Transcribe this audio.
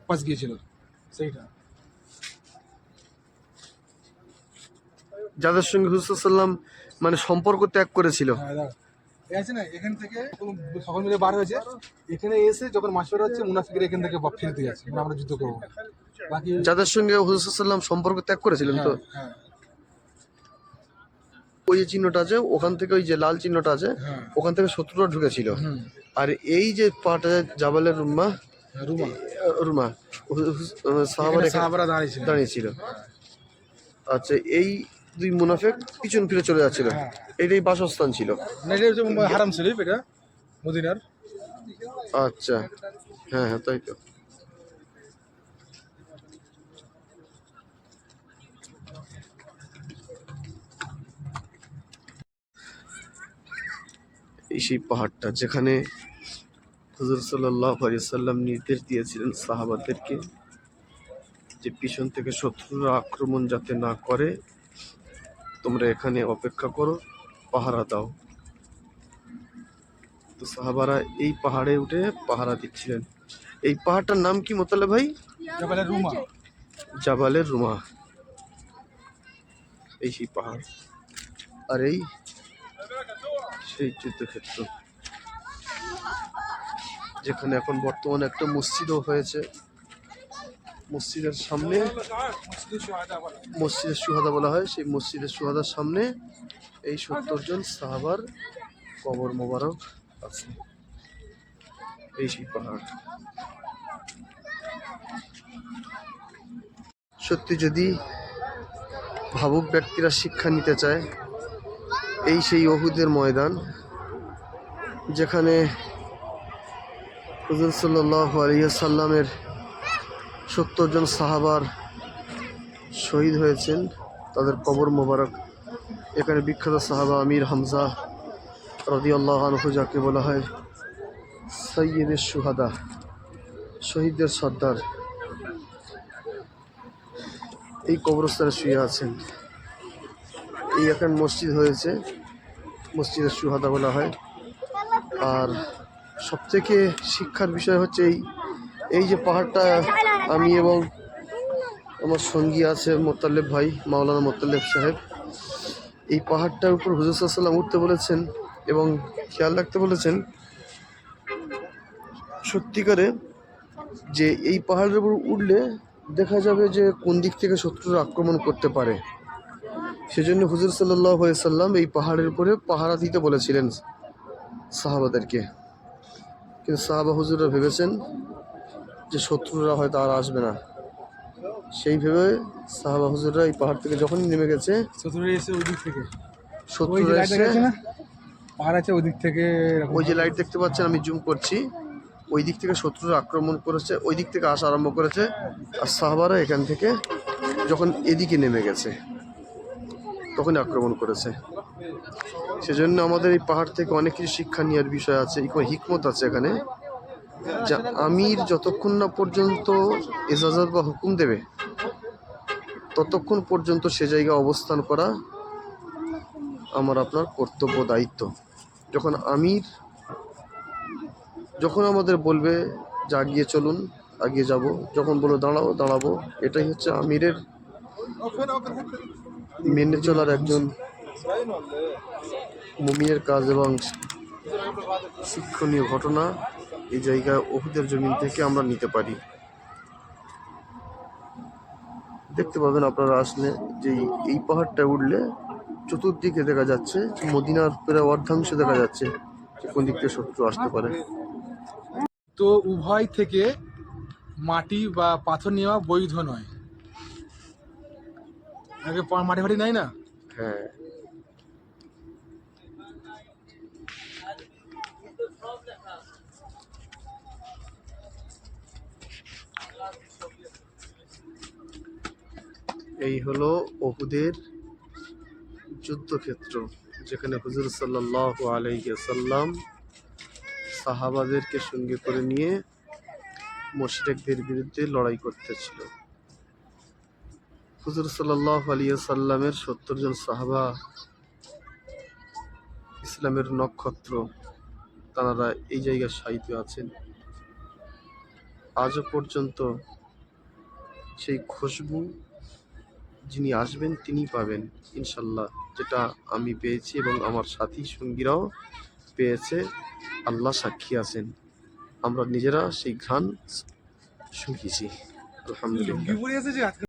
পাশ গিয়েছিল সেইটা। যাদের সঙ্গে হুজুর সাল্লাম মানে সম্পর্ক ত্যাগ করেছিল। হ্যাঁ আছে না, এখান থেকে সকল মিলে বার হয়েছে, এখানে এসে যখন মাছ ধরা হচ্ছে মুনাফিকরা এখান থেকে ফিরতে যাচ্ছে, মানে আমরা যুদ্ধ করবো। বাকি যাদের সঙ্গে হুজুর সাল্লাম সম্পর্ক ত্যাগ করেছিলেন, তো হ্যাঁ ওই যে চিহ্নটা আছে ওখান থেকে, ওই যে লাল চিহ্নটা আছে ওখান থেকে শত্রুরা ঢুকেছিল। আর এই যে পাটা জাবালের রুমা রুমা রুমা সাহাবারা দাঁড়িয়েছিল। আচ্ছা, এই দুই মুনাফিক পিছন ফিরে চলে যাচ্ছিল, এটাই বাসস্থান ছিল। হারাম শরীফ এটা মদিনার। আচ্ছা, হ্যাঁ হ্যাঁ, তাই তো। এই সেই পাহাড়টা যেখানে হুজুর সাল্লাল্লাহু আলাইহি সাল্লাম নির্দেশ দিয়েছিলেন সাহাবাদেরকে যে পিছন থেকে শত্রুরা আক্রমণ যাতে না করে, তোমরা এখানে অপেক্ষা করো, পাহারা দাও। তো সাহাবারা এই পাহাড়ে উঠে পাহারা দিচ্ছিলেন। এই পাহাড়টার নাম কি মোতালেব ভাই? জাবালের রুমা। জাবালের রুমা, এই সেই পাহাড়। আর এই সেই যুদ্ধক্ষেত্র যেখানে এখন বর্তমানে একটা মসজিদও হয়েছে। মসজিদের সামনে, মসজিদের সুহাদা বলা হয়, সেই মসজিদের সুহাদার সামনে এই 70 জন সাহাবার কবর মোবারক আছে। এই সেই পাহাড়। সত্যি যদি ভাবুক ব্যক্তিরা শিক্ষা নিতে চায়, এই সেই উহুদের ময়দান যেখানে হুজুর সাল্লাল্লাহু আলাইহি সাল্লামের 70 জন সাহাবার শহীদ হয়েছেন, তাদের কবর মোবারক এখানে। বিখ্যাত সাহাবা আমির হামজা রাদিয়াল্লাহু আনহু, যাকে বলা হয় সাইয়্যিদুশ শুহাদা, শহীদদের সর্দার, এই কবরস্থানে শুয়ে আছেন। এই এখন মসজিদ হয়েছে, মসজিদের শুহাদা বলা হয়। আর সবথেকে শিক্ষার বিষয় হচ্ছে এই যে পাহাড়টা, আমি এবং আমার সঙ্গী আছে মোত্তালেব ভাই, মাওলানা মোত্তালেব সাহেব, এই পাহাড়টার উপর হুজুর সাল্লাল্লাহু আলাইহি ওয়াসাল্লাম উঠতে বলেছেন এবং খেয়াল রাখতে বলেছেন সত্যিকারে, যে এই পাহাড়ের উপর উঠলে দেখা যাবে যে কোন দিক থেকে শত্রুরা আক্রমণ করতে পারে। সেজন্য হুজুর সাল্লাল্লাহু আলাইহি ওয়াসাল্লাম এই পাহাড়ের উপরে পাহারা দিতে বলেছিলেন সাহাবাদেরকে। কিন্তু সাহাবা হুজুররা ভেবেছেন যে শত্রুরা হয়তো আর আসবে না, সেই ভেবে সাহাবা হুজুররা এই পাহাড় থেকে যখনই নেমে গেছে, শত্রুরা এসে ওই দিক থেকে, শত্রুরা এসে পাহাড় আছে ওই দিক থেকে, ওই যে লাইট দেখতে পাচ্ছেন, আমি জুম করছি, ওই দিক থেকে শত্রুরা আক্রমণ করেছে, ওই দিক থেকে আসা আরম্ভ করেছে। আর সাহাবারা এখান থেকে যখন এদিকে নেমে গেছে তখনই আক্রমণ করেছে। সেজন্য আমাদের এই পাহাড় থেকে অনেক কিছু শিক্ষা নেওয়ার বিষয় আছে, হিকমত আছে এখানে। যা আমির যতক্ষণ না পর্যন্ত ইজাজত বা হুকুম দেবে ততক্ষণ পর্যন্ত সে জায়গায় অবস্থান করা আমার আপনার কর্তব্য, দায়িত্ব। যখন আমির আমাদের বলবে যে আগিয়ে চলুন, আগিয়ে যাব, যখন বলবো দাঁড়াও, দাঁড়াবো, এটাই হচ্ছে আমিরের মেনে চলার একজন মুমিনের কাজ। এবং শিক্ষণীয় ঘটনা এই জায়গায় উহুদের জমিন থেকে আমরা নিতে পারি। দেখতে পাবেন আপনারা আসলে যে এই পাহাড়টা উঠলে চতুর্দিকে দেখা যাচ্ছে, মদিনার প্রায় অর্ধাংশ দেখা যাচ্ছে যে কোন দিক থেকে শত্রু আসতে পারে। তো উভয় থেকে মাটি বা পাথর নেওয়া বৈধ নয়। আগে মাটি ফাটি নাই না। হ্যাঁ, এই হলো উহুদের যুদ্ধক্ষেত্র, যেখানে হুজুর সাল্লাল্লাহু আলাইহি ওয়াসাল্লাম সাহাবাদেরকে সঙ্গে করে নিয়ে মুশরিকদের বিরুদ্ধে লড়াই করতেছিল। হুজুর সাল্লাল্লাহু আলাইহি ওয়াসাল্লামের 70 জন সাহাবা ইসলামের নক্ষত্র, তারা এই জায়গায় শায়িত আছেন। আজও পর্যন্ত সেই খুশবু যিনি আসবেন তিনি পাবেন ইনশাল্লাহ, যেটা আমি পেয়েছি এবং আমার সাথী সঙ্গীরাও পেয়েছে। আল্লাহ সাক্ষী আছেন, আমরা নিজেরা সেই ঘ্রাণ শুঁকেছি। আলহামদুলিল্লাহ। লুঙ্গি পরে এসেছে আজকে।